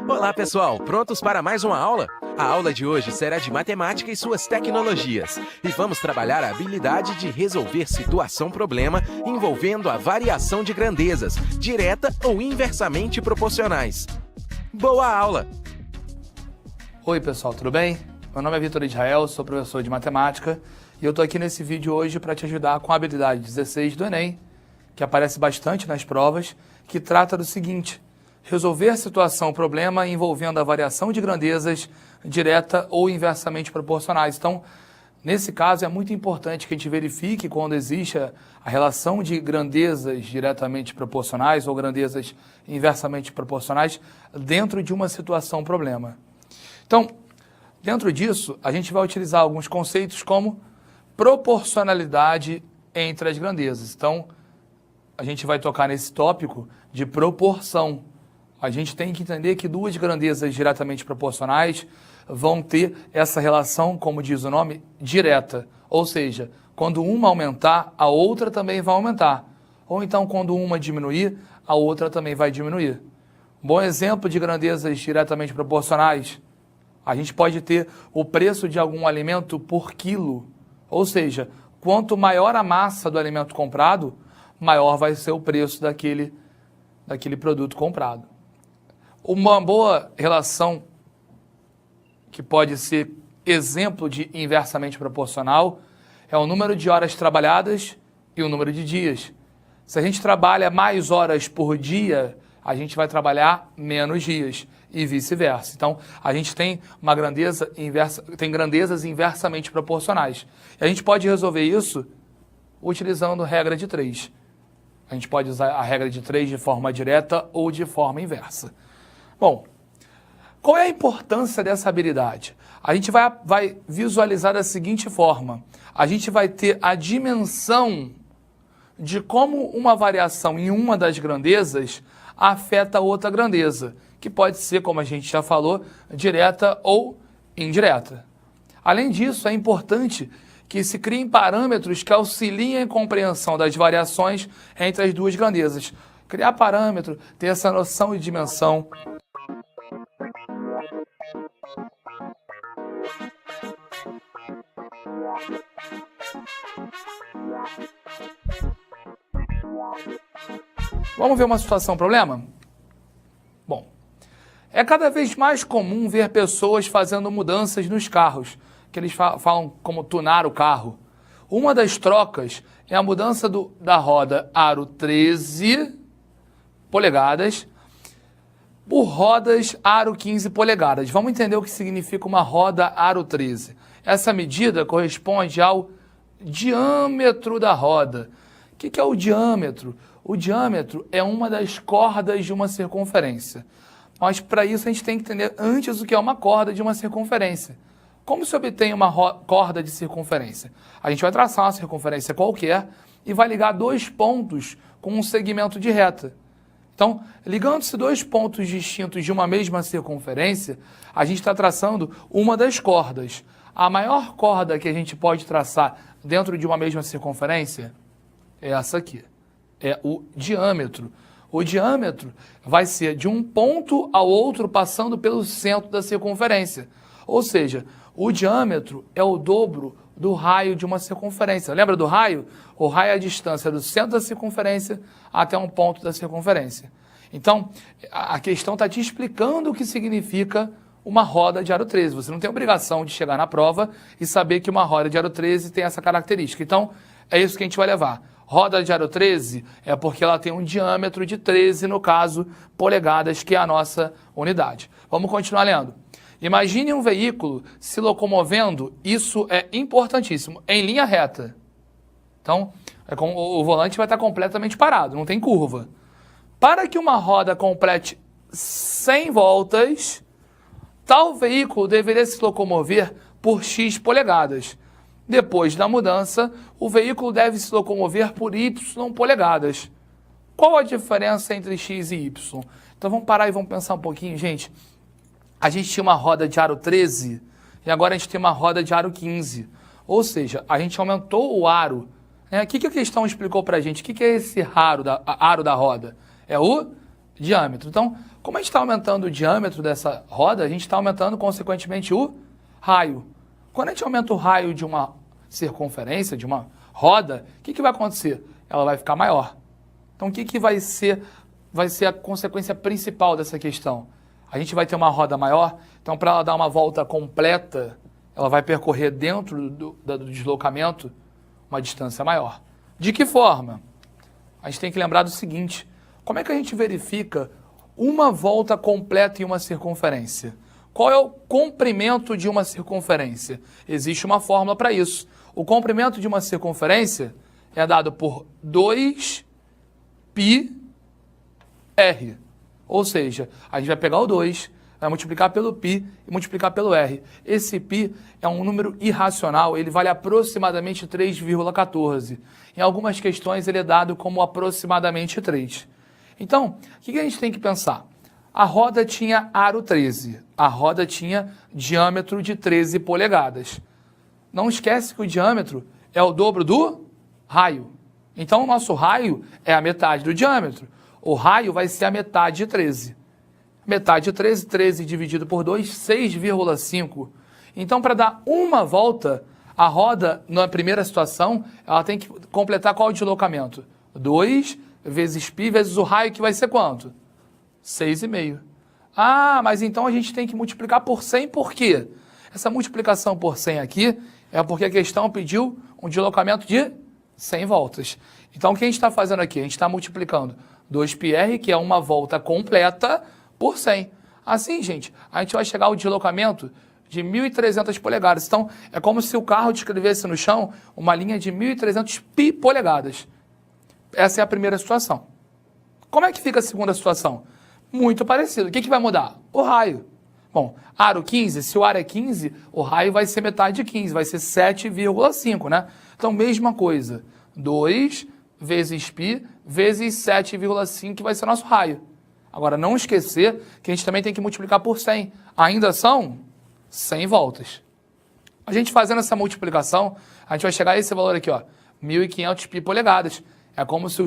Olá, pessoal! Prontos para mais uma aula? A aula de hoje será de matemática e suas tecnologias. E vamos trabalhar a habilidade de resolver situação-problema envolvendo a variação de grandezas, direta ou inversamente proporcionais. Boa aula! Oi, pessoal, tudo bem? Meu nome é Vitor Israel, sou professor de matemática e eu estou aqui nesse vídeo hoje para te ajudar com a habilidade 16 do Enem, que aparece bastante nas provas, que trata do seguinte: resolver situação-problema envolvendo a variação de grandezas direta ou inversamente proporcionais. Então, nesse caso, é muito importante que a gente verifique quando existe a relação de grandezas diretamente proporcionais ou grandezas inversamente proporcionais dentro de uma situação-problema. Então, dentro disso, a gente vai utilizar alguns conceitos como proporcionalidade entre as grandezas. Então, a gente vai tocar nesse tópico de proporção. A gente tem que entender que duas grandezas diretamente proporcionais vão ter essa relação, como diz o nome, direta. Ou seja, quando uma aumentar, a outra também vai aumentar. Ou então, quando uma diminuir, a outra também vai diminuir. Um bom exemplo de grandezas diretamente proporcionais: a gente pode ter o preço de algum alimento por quilo. Ou seja, quanto maior a massa do alimento comprado, maior vai ser o preço daquele produto comprado. Uma boa relação que pode ser exemplo de inversamente proporcional é o número de horas trabalhadas e o número de dias. Se a gente trabalha mais horas por dia, a gente vai trabalhar menos dias e vice-versa. Então, a gente tem uma grandeza inversa, tem grandezas inversamente proporcionais. E a gente pode resolver isso utilizando regra de 3. A gente pode usar a regra de 3 de forma direta ou de forma inversa. Bom, qual é a importância dessa habilidade? A gente vai visualizar da seguinte forma: a gente vai ter a dimensão de como uma variação em uma das grandezas afeta a outra grandeza, que pode ser, como a gente já falou, direta ou indireta. Além disso, é importante que se criem parâmetros que auxiliem a compreensão das variações entre as duas grandezas. Criar parâmetro, ter essa noção de dimensão. Vamos ver uma situação-problema? Bom, é cada vez mais comum ver pessoas fazendo mudanças nos carros, que eles falam como tunar o carro. Uma das trocas é a mudança da roda aro 13 polegadas por rodas aro 15 polegadas. Vamos entender o que significa uma roda aro 13. Essa medida corresponde ao diâmetro da roda. O que é o diâmetro? O diâmetro é uma das cordas de uma circunferência. Mas para isso a gente tem que entender antes o que é uma corda de uma circunferência. Como se obtém uma corda de circunferência? A gente vai traçar uma circunferência qualquer e vai ligar dois pontos com um segmento de reta. Então, ligando-se dois pontos distintos de uma mesma circunferência, a gente está traçando uma das cordas. A maior corda que a gente pode traçar dentro de uma mesma circunferência é essa aqui. É o diâmetro. O diâmetro vai ser de um ponto ao outro passando pelo centro da circunferência. Ou seja, o diâmetro é o dobro do raio de uma circunferência. Lembra do raio? O raio é a distância do centro da circunferência até um ponto da circunferência. Então, a questão está te explicando o que significa uma roda de aro 13. Você não tem obrigação de chegar na prova e saber que uma roda de aro 13 tem essa característica. Então, é isso que a gente vai levar. Roda de aro 13 é porque ela tem um diâmetro de 13, no caso, polegadas, que é a nossa unidade. Vamos continuar lendo. Imagine um veículo se locomovendo, isso é importantíssimo, em linha reta. Então, o volante vai estar completamente parado, não tem curva. Para que uma roda complete 100 voltas, tal veículo deveria se locomover por X polegadas. Depois da mudança, o veículo deve se locomover por Y polegadas. Qual a diferença entre X e Y? Então vamos parar e vamos pensar um pouquinho, gente. A gente tinha uma roda de aro 13 e agora a gente tem uma roda de aro 15. Ou seja, a gente aumentou o aro. O que a questão explicou para a gente? O que é esse aro da roda? É o diâmetro. Então, como a gente está aumentando o diâmetro dessa roda, a gente está aumentando, consequentemente, o raio. Quando a gente aumenta o raio de uma circunferência, de uma roda, o que vai acontecer? Ela vai ficar maior. Então, o que vai ser a consequência principal dessa questão? A gente vai ter uma roda maior, então para ela dar uma volta completa, ela vai percorrer dentro do deslocamento uma distância maior. De que forma? A gente tem que lembrar do seguinte, como é que a gente verifica uma volta completa em uma circunferência? Qual é o comprimento de uma circunferência? Existe uma fórmula para isso. O comprimento de uma circunferência é dado por 2πr. Ou seja, a gente vai pegar o 2, vai multiplicar pelo π e multiplicar pelo r. Esse π é um número irracional, ele vale aproximadamente 3,14. Em algumas questões ele é dado como aproximadamente 3. Então, o que a gente tem que pensar? A roda tinha aro 13, a roda tinha diâmetro de 13 polegadas. Não esquece que o diâmetro é o dobro do raio. Então, o nosso raio é a metade do diâmetro. O raio vai ser a metade de 13. Metade de 13, 13 dividido por 2, 6,5. Então, para dar uma volta, a roda, na primeira situação, ela tem que completar qual o deslocamento? 2 vezes π vezes o raio, que vai ser quanto? 6,5. Ah, mas então a gente tem que multiplicar por 100, por quê? Essa multiplicação por 100 aqui é porque a questão pediu um deslocamento de 100 voltas. Então, o que a gente está fazendo aqui? A gente está multiplicando 2πr, que é uma volta completa, por 100. Assim, gente, a gente vai chegar ao deslocamento de 1.300 polegadas. Então, é como se o carro descrevesse no chão uma linha de 1.300 pi polegadas. Essa é a primeira situação. Como é que fica a segunda situação? Muito parecido. O que vai mudar? O raio. Bom, aro 15, se o aro é 15, o raio vai ser metade de 15, vai ser 7,5, né? Então, mesma coisa. 2 vezes π vezes 7,5, que vai ser nosso raio. Agora, não esquecer que a gente também tem que multiplicar por 100. Ainda são 100 voltas. A gente fazendo essa multiplicação, a gente vai chegar a esse valor aqui, ó, 1.500 pi polegadas. É como se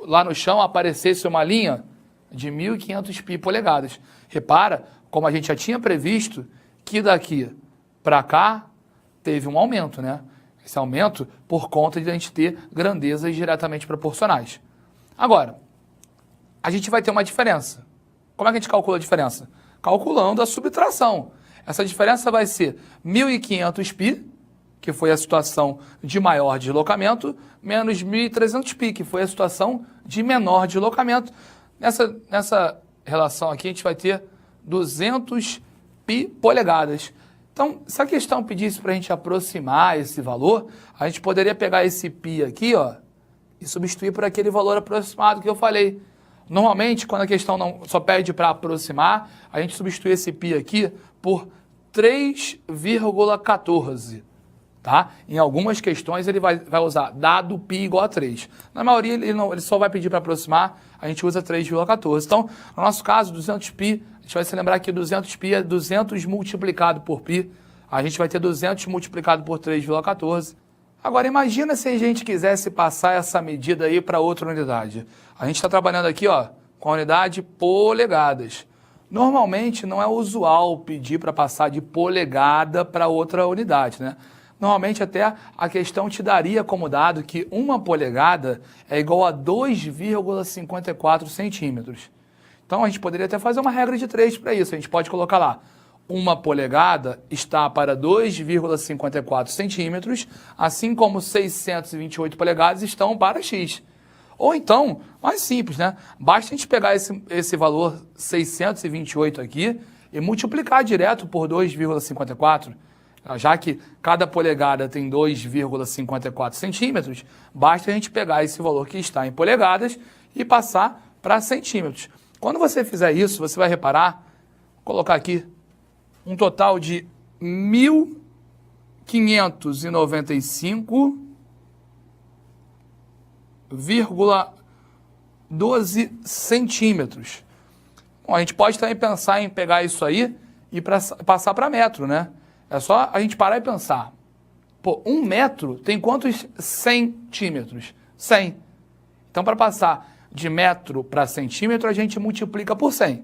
lá no chão aparecesse uma linha de 1.500 pi polegadas. Repara, como a gente já tinha previsto, que daqui para cá teve um aumento, né? Esse aumento por conta de a gente ter grandezas diretamente proporcionais. Agora, a gente vai ter uma diferença. Como é que a gente calcula a diferença? Calculando a subtração. Essa diferença vai ser 1.500 π, que foi a situação de maior deslocamento, menos 1.300 π, que foi a situação de menor deslocamento. Nessa relação aqui, a gente vai ter 200 π polegadas. Então, se a questão pedisse para a gente aproximar esse valor, a gente poderia pegar esse π aqui, ó, e substituir por aquele valor aproximado que eu falei. Normalmente, quando a questão não só pede para aproximar, a gente substitui esse π aqui por 3,14. Tá? Em algumas questões ele vai usar dado π igual a 3. Na maioria ele só vai pedir para aproximar, a gente usa 3,14. Então, no nosso caso, 200 π, a gente vai se lembrar que 200 π é 200 multiplicado por π. A gente vai ter 200 multiplicado por 3,14. Agora, imagina se a gente quisesse passar essa medida aí para outra unidade. A gente está trabalhando aqui, ó, com a unidade polegadas. Normalmente não é usual pedir para passar de polegada para outra unidade, né? Normalmente até a questão te daria como dado que 1 polegada é igual a 2,54 centímetros. Então a gente poderia até fazer uma regra de 3 para isso. A gente pode colocar lá, 1 polegada está para 2,54 centímetros, assim como 628 polegadas estão para x. Ou então, mais simples, né? Basta a gente pegar esse valor 628 aqui e multiplicar direto por 2,54. Já que cada polegada tem 2,54 centímetros, basta a gente pegar esse valor que está em polegadas e passar para centímetros. Quando você fizer isso, você vai reparar, vou colocar aqui, um total de 1.595,12 centímetros. Bom, a gente pode também pensar em pegar isso aí e passar para metro, né? É só a gente parar e pensar. Pô, 1 metro tem quantos centímetros? 100. Então, para passar de metro para centímetro, a gente multiplica por 100.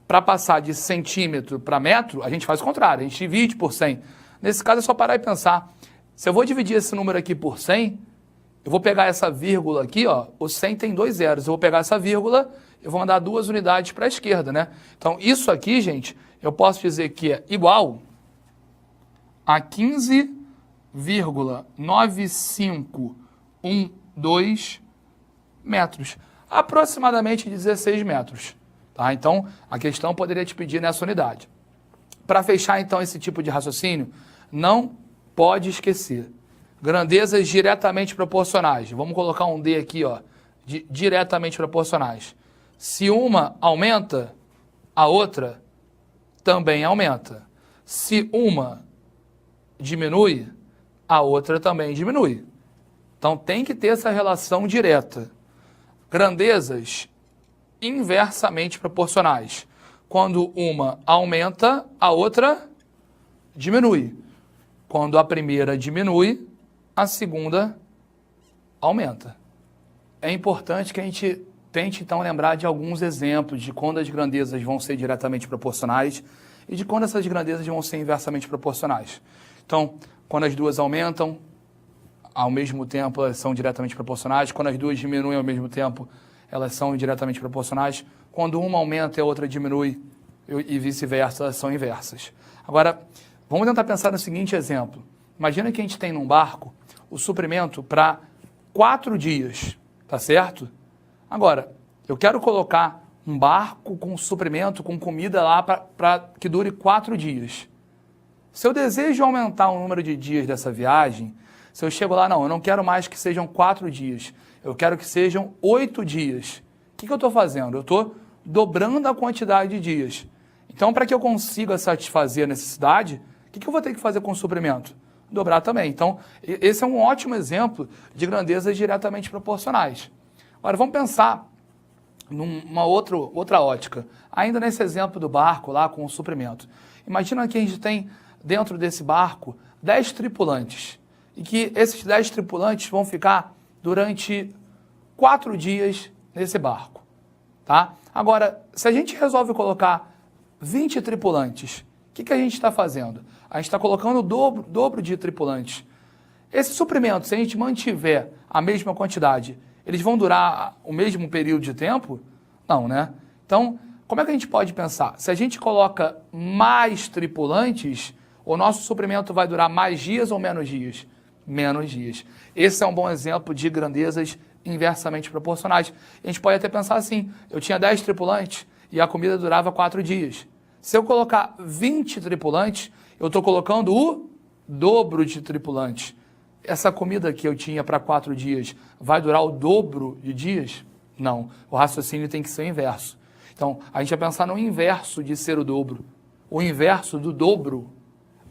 Para passar de centímetro para metro, a gente faz o contrário, a gente divide por 100. Nesse caso é só parar e pensar, se eu vou dividir esse número aqui por 100, eu vou pegar essa vírgula aqui, ó, o 100 tem 2 zeros, eu vou pegar essa vírgula, eu vou mandar 2 unidades para a esquerda, né? Então isso aqui, gente, eu posso dizer que é igual a 15,9512 metros, aproximadamente 16 metros. Tá? Então, a questão poderia te pedir nessa unidade. Para fechar, então, esse tipo de raciocínio, não pode esquecer. Grandezas diretamente proporcionais. Vamos colocar um D aqui, ó, de diretamente proporcionais. Se uma aumenta, a outra também aumenta. Se uma diminui, a outra também diminui. Então, tem que ter essa relação direta. Grandezas inversamente proporcionais. Quando uma aumenta, a outra diminui. Quando a primeira diminui, a segunda aumenta. É importante que a gente tente, então, lembrar de alguns exemplos de quando as grandezas vão ser diretamente proporcionais e de quando essas grandezas vão ser inversamente proporcionais. Então, quando as duas aumentam, ao mesmo tempo elas são diretamente proporcionais. Quando as duas diminuem ao mesmo tempo, elas são diretamente proporcionais. Quando uma aumenta e a outra diminui e vice-versa, elas são inversas. Agora, vamos tentar pensar no seguinte exemplo. Imagina que a gente tem num barco o suprimento para 4 dias, tá certo? Agora, eu quero colocar um barco com suprimento, com comida lá para que dure 4 dias. Se eu desejo aumentar o número de dias dessa viagem, se eu chego lá, não, eu não quero mais que sejam 4 dias, eu quero que sejam 8 dias. O que eu estou fazendo? Eu estou dobrando a quantidade de dias. Então, para que eu consiga satisfazer a necessidade, o que eu vou ter que fazer com o suprimento? Dobrar também. Então, esse é um ótimo exemplo de grandezas diretamente proporcionais. Agora, vamos pensar numa outra ótica. Ainda nesse exemplo do barco lá com o suprimento. Imagina que a gente tem dentro desse barco 10 tripulantes. E que esses 10 tripulantes vão ficar durante 4 dias nesse barco. Tá? Agora, se a gente resolve colocar 20 tripulantes, o que a gente está fazendo? A gente está colocando o dobro de tripulantes. Esse suprimento, se a gente mantiver a mesma quantidade, eles vão durar o mesmo período de tempo? Não, né? Então, como é que a gente pode pensar? Se a gente coloca mais tripulantes, o nosso suprimento vai durar mais dias ou menos dias? Menos dias. Esse é um bom exemplo de grandezas inversamente proporcionais. A gente pode até pensar assim, eu tinha 10 tripulantes e a comida durava 4 dias. Se eu colocar 20 tripulantes, eu estou colocando o dobro de tripulantes. Essa comida que eu tinha para 4 dias vai durar o dobro de dias? Não. O raciocínio tem que ser o inverso. Então, a gente vai pensar no inverso de ser o dobro. O inverso do dobro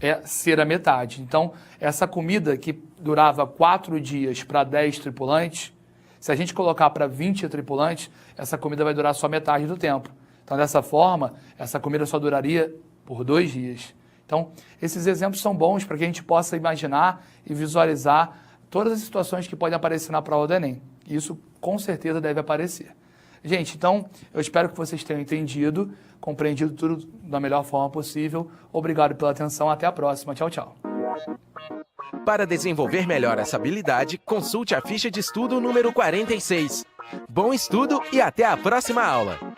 é ser a metade. Então, essa comida que durava 4 dias para 10 tripulantes, se a gente colocar para 20 tripulantes, essa comida vai durar só metade do tempo. Então, dessa forma, essa comida só duraria por 2 dias. Então, esses exemplos são bons para que a gente possa imaginar e visualizar todas as situações que podem aparecer na prova do Enem. Isso, com certeza, deve aparecer. Gente, então, eu espero que vocês tenham entendido, compreendido tudo da melhor forma possível. Obrigado pela atenção. Até a próxima. Tchau, tchau. Para desenvolver melhor essa habilidade, consulte a ficha de estudo número 46. Bom estudo e até a próxima aula!